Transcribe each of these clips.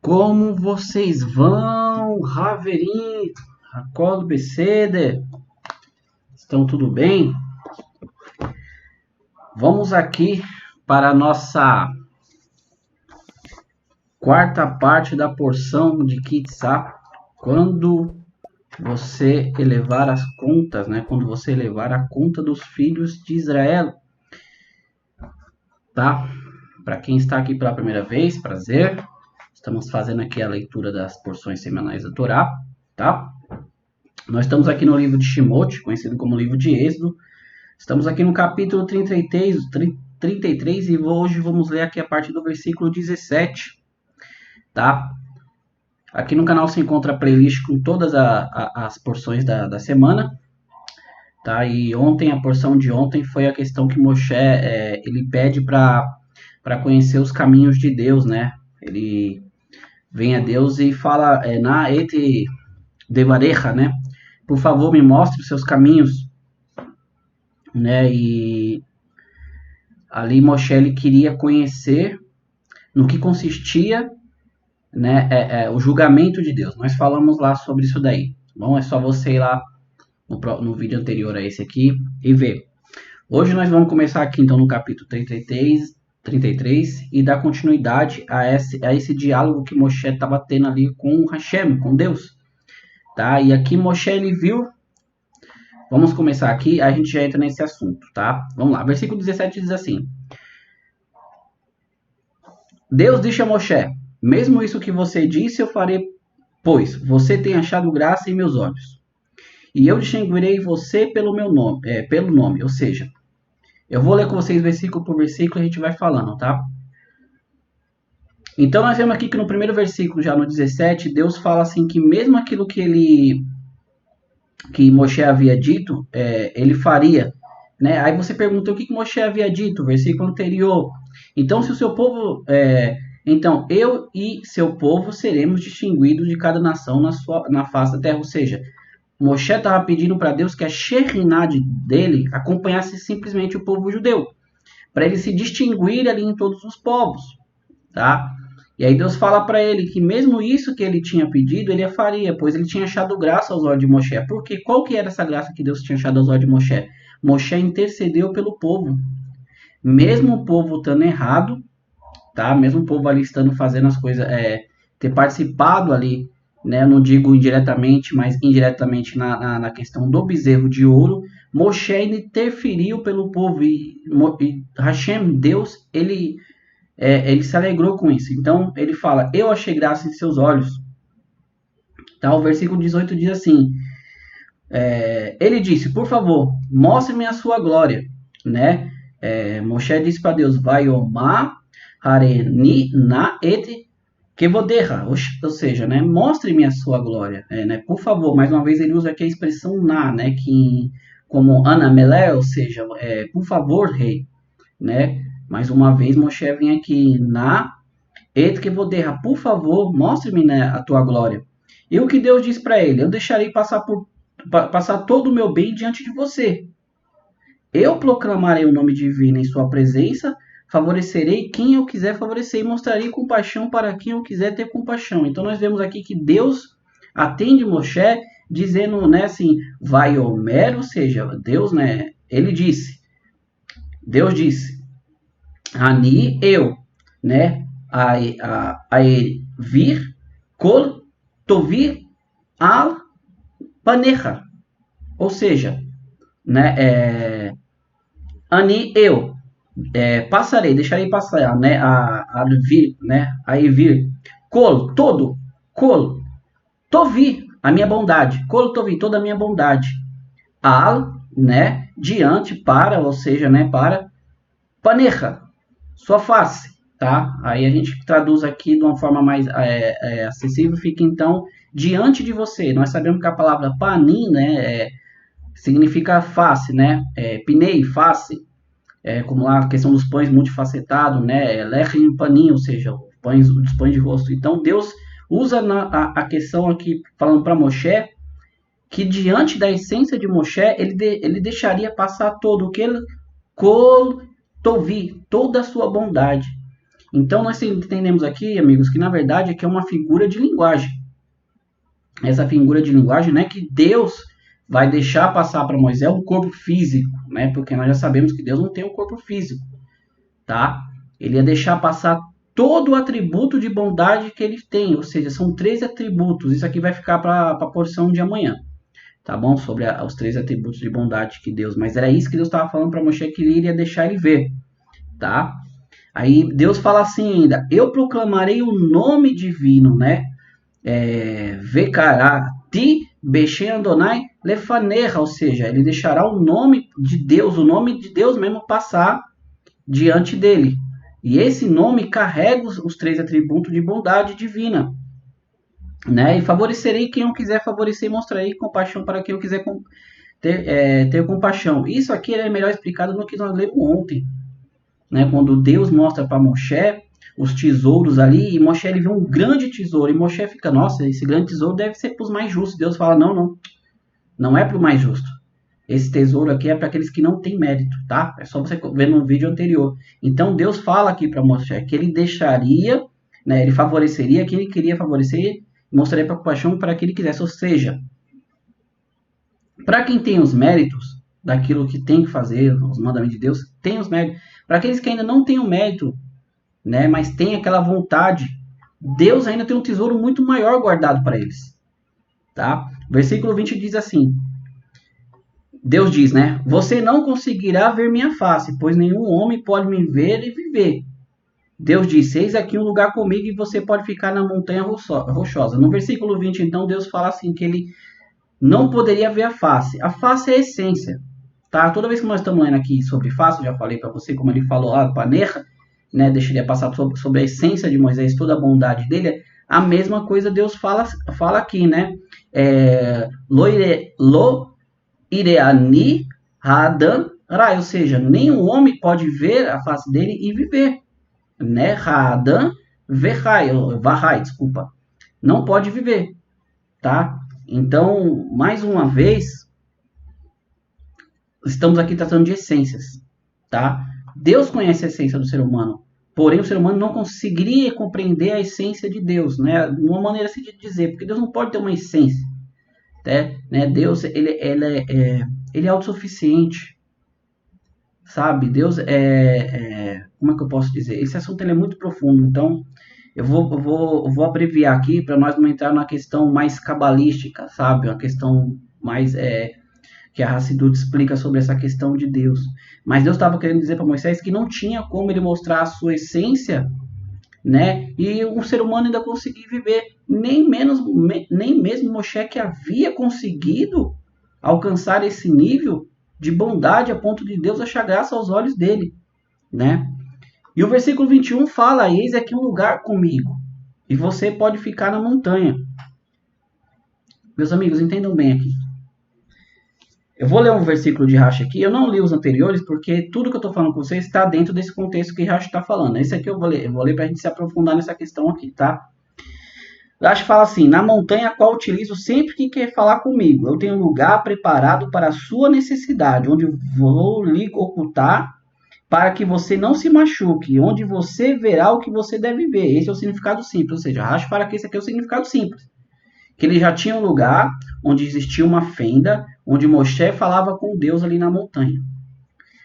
Como vocês vão, Raverim, Racolo, Beceder? Estão tudo bem? Vamos aqui para a nossa quarta parte da porção de Kitzá. Quando você elevar as contas, né? Quando você elevar a conta dos filhos de Israel, tá? Para quem está aqui pela primeira vez, prazer. Estamos fazendo aqui a leitura das porções semanais da Torá, tá? Nós estamos aqui no livro de Shemot, conhecido como livro de Êxodo. Estamos aqui no capítulo 33 e hoje vamos ler aqui a partir do versículo 17, tá? Aqui no canal se encontra a playlist com todas as porções da semana, tá? E ontem, a porção de ontem foi a questão que Moshe, ele pede para conhecer os caminhos de Deus, né? Ele vem a Deus e fala, na et devarecha, né? Por favor, me mostre os seus caminhos, né? E ali Moshe ele queria conhecer no que consistia, né, o julgamento de Deus. Nós falamos lá sobre isso daí. Bom, é só você ir lá no vídeo anterior a esse aqui e ver. Hoje nós vamos começar aqui então no capítulo 33 e dar continuidade a esse diálogo que Moshe estava tendo ali com Hashem, com Deus, tá? E aqui Moshe ele viu, vamos começar aqui, a gente já entra nesse assunto, tá? Vamos lá, versículo 17 diz assim: Deus disse a Moshe: mesmo isso que você disse eu farei, pois você tem achado graça em meus olhos, e eu distinguirei você pelo meu nome, pelo nome, ou seja, eu vou ler com vocês versículo por versículo e a gente vai falando, tá? Então nós vemos aqui que no primeiro versículo, já no 17, Deus fala assim que mesmo aquilo que Moshe havia dito, ele faria, né? Aí você perguntou o que Moshe havia dito, versículo anterior. Então se o seu povo, então eu e seu povo seremos distinguidos de cada nação na face da terra, ou seja, Moshe estava pedindo para Deus que a Shekhinah dele acompanhasse simplesmente o povo judeu, para ele se distinguir ali em todos os povos, tá? E aí Deus fala para ele que mesmo isso que ele tinha pedido, ele faria, pois ele tinha achado graça aos olhos de Moshe. Porque qual que era essa graça que Deus tinha achado aos olhos de Moshe? Moshe intercedeu pelo povo. Mesmo o povo estando errado, tá? Mesmo o povo ali estando fazendo as coisas, ter participado ali, né? Não digo indiretamente, mas indiretamente na questão do bezerro de ouro, Moshe interferiu pelo povo e Hashem, Deus, ele se alegrou com isso. Então ele fala: eu achei graça em seus olhos. Tá? O versículo 18 diz assim: ele disse, por favor, mostre-me a sua glória, né? Moshe disse para Deus: Vaiomar hareni na et kevodecha, ou seja, né, mostre-me a sua glória, né, por favor. Mais uma vez ele usa aqui a expressão na, né, que como anamelé, ou seja, por favor, rei, né? Mais uma vez Moshe vem aqui na et kevodecha, por favor, mostre-me, né, a tua glória. E o que Deus diz para ele: eu deixarei passar todo o meu bem diante de você. Eu proclamarei o nome divino em sua presença, favorecerei quem eu quiser favorecer e mostrarei compaixão para quem eu quiser ter compaixão. Então nós vemos aqui que Deus atende Moshe dizendo, né, assim, Vaiomer, ou seja, Deus, né, ele disse, Deus disse, Ani, eu, né, a ele, vir, kol, tovir, al, panecha, ou seja, né, Ani, eu, passarei, deixarei passar, né, a vir, né, a vir, col, todo, col, tovi, a minha bondade, col, tovi, toda a minha bondade, al, né, diante, para, ou seja, né, para, panecha, sua face, tá? Aí a gente traduz aqui de uma forma mais acessível, fica então, diante de você. Nós sabemos que a palavra panim, né, significa face, né, pinei, face, como lá a questão dos pães multifacetados, né? Lechem panim, ou seja, os pães de rosto. Então Deus usa a questão aqui, falando para Moshe, que diante da essência de Moshe, ele deixaria passar todo o que ele tovi, toda a sua bondade. Então, nós entendemos aqui, amigos, que na verdade aqui é uma figura de linguagem. Essa figura de linguagem, né, que Deus vai deixar passar para Moisés um corpo físico, né, porque nós já sabemos que Deus não tem um corpo físico, tá? Ele ia deixar passar todo o atributo de bondade que ele tem, ou seja, são 3 atributos. Isso aqui vai ficar para a porção de amanhã, tá bom? Sobre os 3 atributos de bondade que Deus, mas era isso que Deus estava falando para Moisés, que ele iria deixar ele ver, tá? Aí Deus fala assim ainda: eu proclamarei o nome divino, né? Vekarati Beshem Adonai Lefanecha, ou seja, ele deixará o nome de Deus mesmo passar diante dele. E esse nome carrega os 3 atributos de bondade divina, né? E favorecerei quem eu quiser favorecer e mostrarei compaixão para quem eu quiser ter compaixão. Isso aqui é melhor explicado no que nós lemos ontem, né? Quando Deus mostra para Moshe os tesouros ali, e Moshe ele vê um grande tesouro, e Moshe fica, nossa, esse grande tesouro deve ser para os mais justos. Deus fala, não é para o mais justo. Esse tesouro aqui é para aqueles que não têm mérito, tá? É só você ver no vídeo anterior. Então Deus fala aqui para Moshe que ele deixaria, né, ele favoreceria quem ele queria favorecer, e mostraria compaixão para quem ele quisesse. Ou seja, para quem tem os méritos daquilo que tem que fazer, os mandamentos de Deus, tem os méritos. Para aqueles que ainda não têm o mérito, né, mas tem aquela vontade, Deus ainda tem um tesouro muito maior guardado para eles, tá? Versículo 20 diz assim: Deus diz, né? Você não conseguirá ver minha face, pois nenhum homem pode me ver e viver. Deus diz, eis aqui um lugar comigo e você pode ficar na montanha rochosa. No versículo 20, então, Deus fala assim, que ele não poderia ver a face. A face é a essência, tá? Toda vez que nós estamos lendo aqui sobre face, eu já falei para você, como ele falou, Panecha, né? Deixaria passar sobre a essência de Moisés, toda a bondade dele. A mesma coisa Deus fala aqui, né? Lo Ireani Hadan Rai, ou seja, nenhum homem pode ver a face dele e viver, né? Hadan Vahai, desculpa, não pode viver, tá? Então, mais uma vez, estamos aqui tratando de essências, tá? Deus conhece a essência do ser humano, porém o ser humano não conseguiria compreender a essência de Deus, né? Uma maneira assim de dizer, porque Deus não pode ter uma essência, né? Deus, ele é autossuficiente, sabe? Deus como é que eu posso dizer? Esse assunto ele é muito profundo, então eu vou abreviar aqui para nós não entrar na questão mais cabalística, sabe? Uma questão mais que a Hassidut explica sobre essa questão de Deus. Mas Deus estava querendo dizer para Moisés que não tinha como ele mostrar a sua essência, né? E o ser humano ainda conseguir viver, nem mesmo Moshe, que havia conseguido alcançar esse nível de bondade a ponto de Deus achar graça aos olhos dele, né? E o versículo 21 fala, eis aqui um lugar comigo, e você pode ficar na montanha. Meus amigos, entendam bem aqui. Eu vou ler um versículo de Rashi aqui. Eu não li os anteriores, porque tudo que eu estou falando com vocês está dentro desse contexto que Rashi está falando. Esse aqui eu vou ler para a gente se aprofundar nessa questão aqui, tá? Rashi fala assim, na montanha a qual utilizo sempre que quer falar comigo. Eu tenho um lugar preparado para a sua necessidade, onde vou lhe ocultar para que você não se machuque, onde você verá o que você deve ver. Esse é o significado simples, ou seja, Rashi fala que esse aqui é o significado simples. Que ele já tinha um lugar onde existia uma fenda, onde Moshe falava com Deus ali na montanha.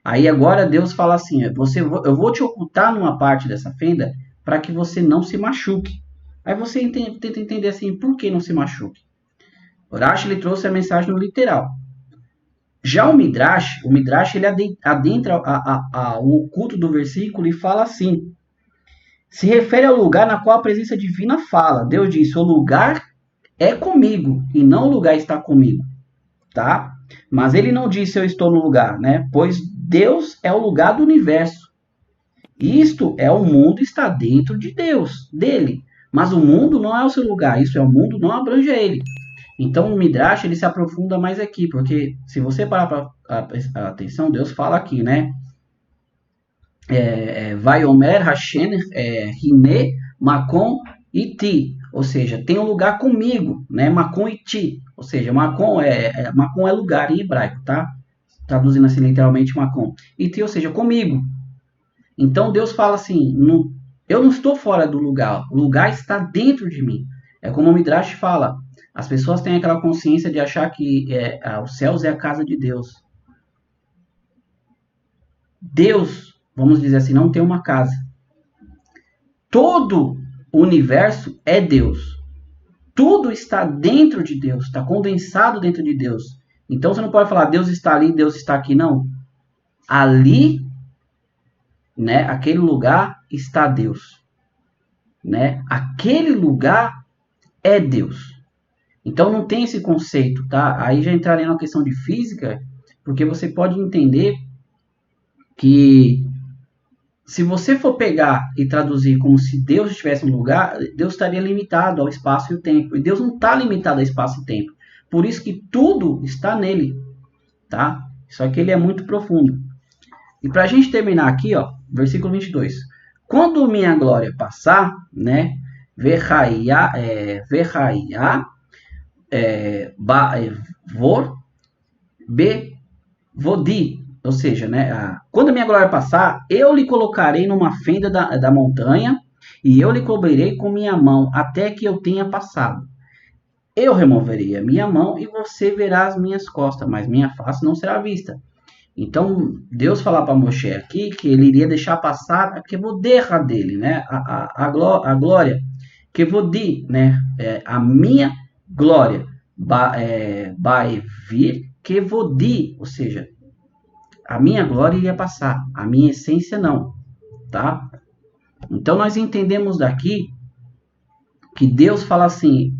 Aí agora Deus fala assim, eu vou te ocultar numa parte dessa fenda para que você não se machuque. Aí você tenta entender assim, por que não se machuque? O Rashi ele trouxe a mensagem no literal. Já o Midrash ele adentra o oculto do versículo e fala assim, se refere ao lugar na qual a presença divina fala. Deus disse, o lugar é comigo, e não o lugar está comigo, tá? Mas ele não disse eu estou no lugar, né? Pois Deus é o lugar do universo. Isto é, o mundo está dentro de Deus, dele. Mas o mundo não é o seu lugar, isso é, o mundo não abrange ele. Então o Midrash ele se aprofunda mais aqui, porque se você parar para atenção, Deus fala aqui, né? Vai Omer Hashem Hine Makom Iti, ou seja, tem um lugar comigo, né? Makom Iti, ou seja, Makom é lugar em hebraico, tá? Traduzindo assim literalmente Makom. Iti, ou seja, comigo. Então Deus fala assim, Eu não estou fora do lugar, o lugar está dentro de mim. É como o Midrash fala, as pessoas têm aquela consciência de achar que os céus é a casa de Deus. Deus, vamos dizer assim, não tem uma casa. Todo o universo é Deus. Tudo está dentro de Deus, está condensado dentro de Deus. Então você não pode falar Deus está ali, Deus está aqui, não. Ali, né, aquele lugar está Deus, né? Aquele lugar é Deus. Então não tem esse conceito, tá? Aí já entraria na questão de física, porque você pode entender que se você for pegar e traduzir como se Deus estivesse no lugar, Deus estaria limitado ao espaço e ao tempo. E Deus não está limitado ao espaço e tempo. Por isso que tudo está nele, tá? Só que ele é muito profundo. E para a gente terminar aqui, ó, versículo 22. Quando minha glória passar, né? Verraia, vor, be, vodi. Ou seja, né, quando a minha glória passar, eu lhe colocarei numa fenda da montanha e eu lhe cobrirei com minha mão até que eu tenha passado. Eu removerei a minha mão e você verá as minhas costas, mas minha face não será vista. Então, Deus fala para Moshe aqui que ele iria deixar passar a kevoderra dele, né? A glória. Kevodi, né? A minha glória. Vai vir kevodi, ou seja, a minha glória iria passar, a minha essência não, tá? Então, nós entendemos daqui que Deus fala assim,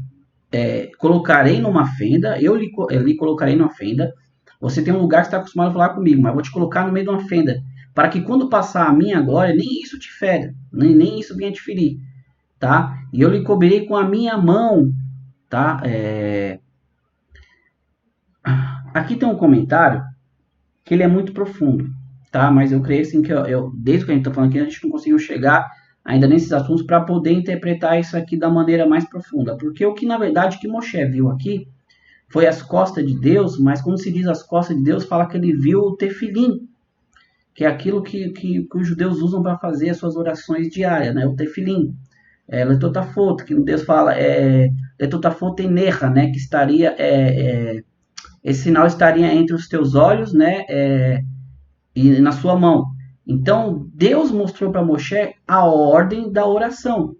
colocarei numa fenda, eu lhe colocarei numa fenda. Você tem um lugar que está acostumado a falar comigo, mas eu vou te colocar no meio de uma fenda, para que quando passar a minha glória, nem isso te fere, nem isso venha te ferir, tá? E eu lhe cobrirei com a minha mão, tá? Aqui tem um comentário que ele é muito profundo, tá? Mas eu creio assim que desde que a gente está falando aqui, a gente não conseguiu chegar ainda nesses assuntos para poder interpretar isso aqui da maneira mais profunda, porque o que na verdade que Moshe viu aqui foi as costas de Deus, mas quando se diz as costas de Deus, fala que ele viu o tefilim, que é aquilo que os judeus usam para fazer as suas orações diárias, né? O tefilim. Letotafot, que Deus fala, Letotafot enerra, né? Que estaria, esse sinal estaria entre os teus olhos, né? E na sua mão. Então, Deus mostrou para Moshe a ordem da oração.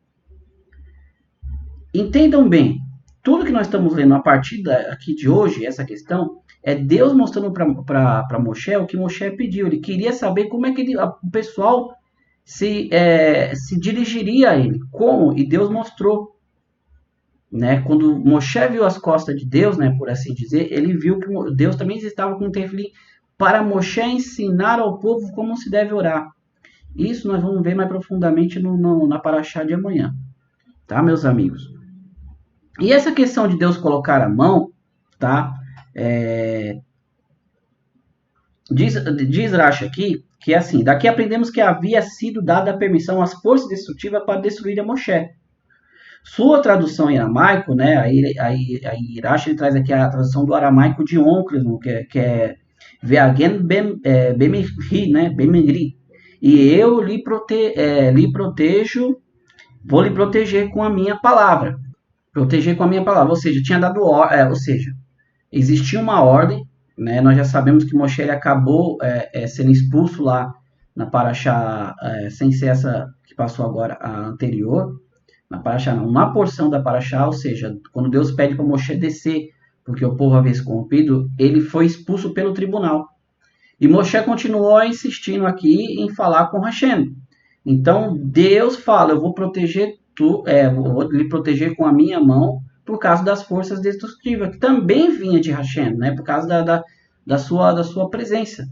Entendam bem, tudo que nós estamos lendo a partir aqui de hoje, essa questão, é Deus mostrando para Moshe o que Moshe pediu. Ele queria saber como é que o pessoal se dirigiria a ele. Como? E Deus mostrou. Né? Quando Moshe viu as costas de Deus, né, por assim dizer, ele viu que Deus também estava com o tefilim para Moshe ensinar ao povo como se deve orar. Isso nós vamos ver mais profundamente na paraxá de amanhã. Tá, meus amigos? E essa questão de Deus colocar a mão, tá? Diz Rashi aqui que é assim, daqui aprendemos que havia sido dada a permissão às forças destrutivas para destruir a Moshe. Sua tradução em aramaico, né? Aí Rashi traz aqui a tradução do aramaico de Oncrismo, que é Veagen Bemiri, né? Bemiri. E eu lhe protejo, vou lhe proteger com a minha palavra. Proteger com a minha palavra, ou seja, tinha dado ou seja, existia uma ordem, né? Nós já sabemos que Moshe ele acabou sendo expulso lá na paraxá, sem ser essa que passou agora, a anterior, na paraxá não, uma porção da paraxá, ou seja, quando Deus pede para Moshe descer, porque o povo havia se corrompido, ele foi expulso pelo tribunal. E Moshe continuou insistindo aqui em falar com Hashem. Então Deus fala, eu vou proteger vou lhe proteger com a minha mão por causa das forças destrutivas, que também vinha de Hashem, né? Por causa da sua presença.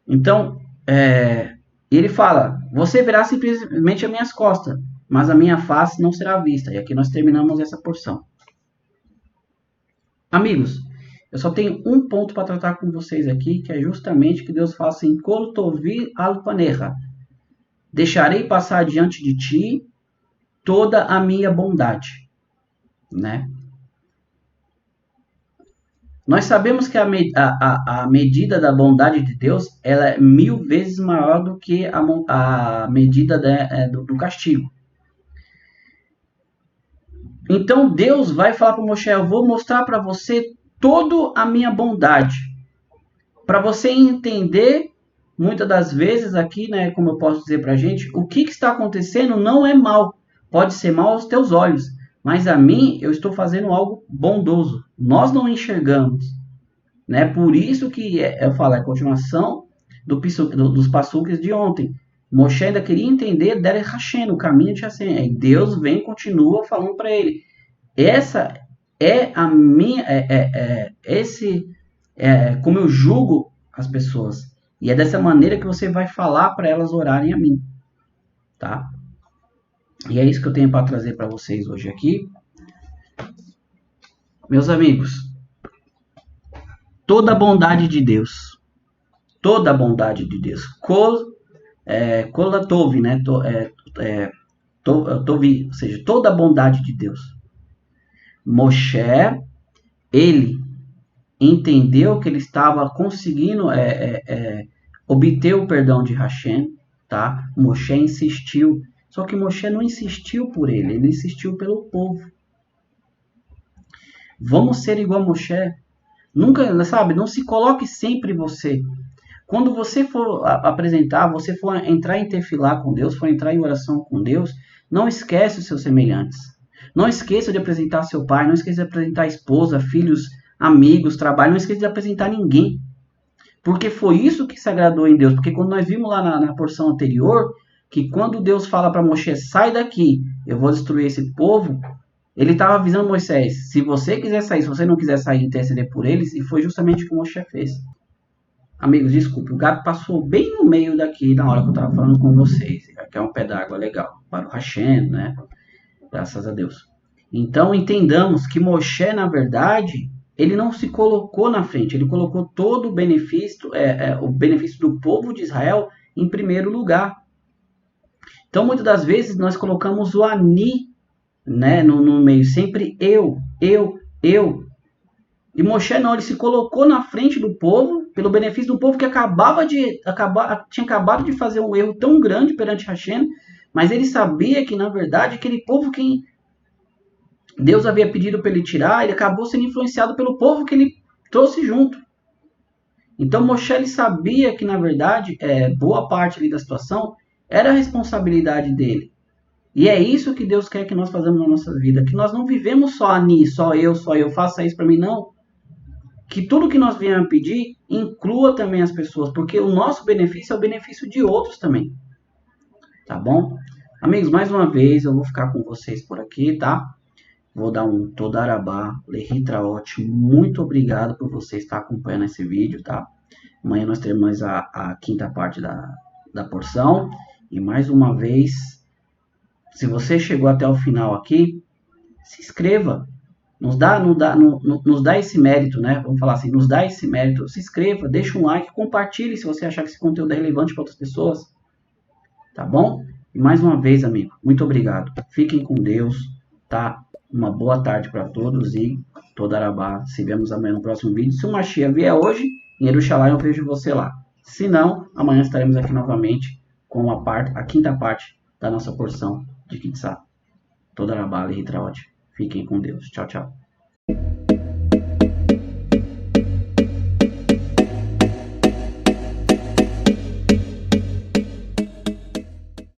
Então, ele fala, você verá simplesmente as minhas costas, mas a minha face não será vista. E aqui nós terminamos essa porção. Amigos, eu só tenho um ponto para tratar com vocês aqui, que é justamente que Deus fala assim, Kol tovi al panecha, deixarei passar diante de ti toda a minha bondade, né? Nós sabemos que a medida da bondade de Deus ela é 1000 vezes maior do que a medida do castigo. Então Deus vai falar para Moshe, eu vou mostrar para você toda a minha bondade. Para você entender, muitas das vezes aqui, né, como eu posso dizer para a gente, o que está acontecendo não é mal. Pode ser mal aos teus olhos, mas a mim eu estou fazendo algo bondoso. Nós não enxergamos. Né? Por isso que eu falo, é a continuação dos passuques de ontem. Moshe ainda queria entender Derech Hashem, o caminho de Hashem. Aí Deus vem e continua falando para ele. Essa é a minha, como eu julgo as pessoas. E é dessa maneira que você vai falar para elas orarem a mim, tá? E é isso que eu tenho para trazer para vocês hoje aqui. Meus amigos, toda a bondade de Deus, toda a bondade de Deus, Kolatov, né? Tovi, ou seja, toda a bondade de Deus. Moshe, ele entendeu que ele estava conseguindo obter o perdão de Hashem, tá? Moshe insistiu, só que Moshe não insistiu por ele insistiu pelo povo. Vamos ser igual a Moshe. Nunca, sabe, não se coloque sempre você. Quando você for apresentar, você for entrar em tefilá com Deus, for entrar em oração com Deus, não esquece os seus semelhantes. Não esqueça de apresentar seu pai, não esqueça de apresentar a esposa, filhos, amigos, trabalho, não esqueça de apresentar ninguém. Porque foi isso que se agradou em Deus. Porque quando nós vimos lá na porção anterior, que quando Deus fala para Moshe, sai daqui, eu vou destruir esse povo, ele estava avisando Moisés, se você quiser sair, se você não quiser sair e interceder por eles, e foi justamente o que Moshe fez. Amigos, desculpe, o gato passou bem no meio daqui na hora que eu estava falando com vocês. Aqui é um pé d'água legal, para o Hashem, né? Graças a Deus. Então, entendamos que Moshe, na verdade, ele não se colocou na frente, ele colocou todo o benefício do povo de Israel em primeiro lugar. Então, muitas das vezes, nós colocamos o Ani, né, no meio, sempre eu. E Moshe não, ele se colocou na frente do povo, pelo benefício do povo que tinha acabado de fazer um erro tão grande perante Hashem, mas ele sabia que, na verdade, aquele povo que Deus havia pedido para ele tirar, ele acabou sendo influenciado pelo povo que ele trouxe junto. Então Moshe ele sabia que, na verdade, boa parte ali da situação era a responsabilidade dele. E é isso que Deus quer que nós façamos na nossa vida, que nós não vivemos só ali, só eu, faça isso para mim, não. Que tudo que nós viemos pedir, inclua também as pessoas, porque o nosso benefício é o benefício de outros também. Tá bom? Amigos, mais uma vez, eu vou ficar com vocês por aqui, tá? Vou dar um Todarabá, Lehitraot, muito obrigado por você estar acompanhando esse vídeo, tá? Amanhã nós teremos a quinta parte da porção. E mais uma vez, se você chegou até o final aqui, se inscreva. Nos dá esse mérito, né? Vamos falar assim, nos dá esse mérito. Se inscreva, deixa um like, compartilhe se você achar que esse conteúdo é relevante para outras pessoas. Tá bom? E mais uma vez, amigo, muito obrigado. Fiquem com Deus, tá? Uma boa tarde para todos e Todarabá. Se vemos amanhã no próximo vídeo. Se o Mashiach vier hoje, em Jerusalém eu vejo você lá. Se não, amanhã estaremos aqui novamente com a quinta parte da nossa porção de Kitzá. Todarabá, Lehitraot. Fiquem com Deus. Tchau, tchau.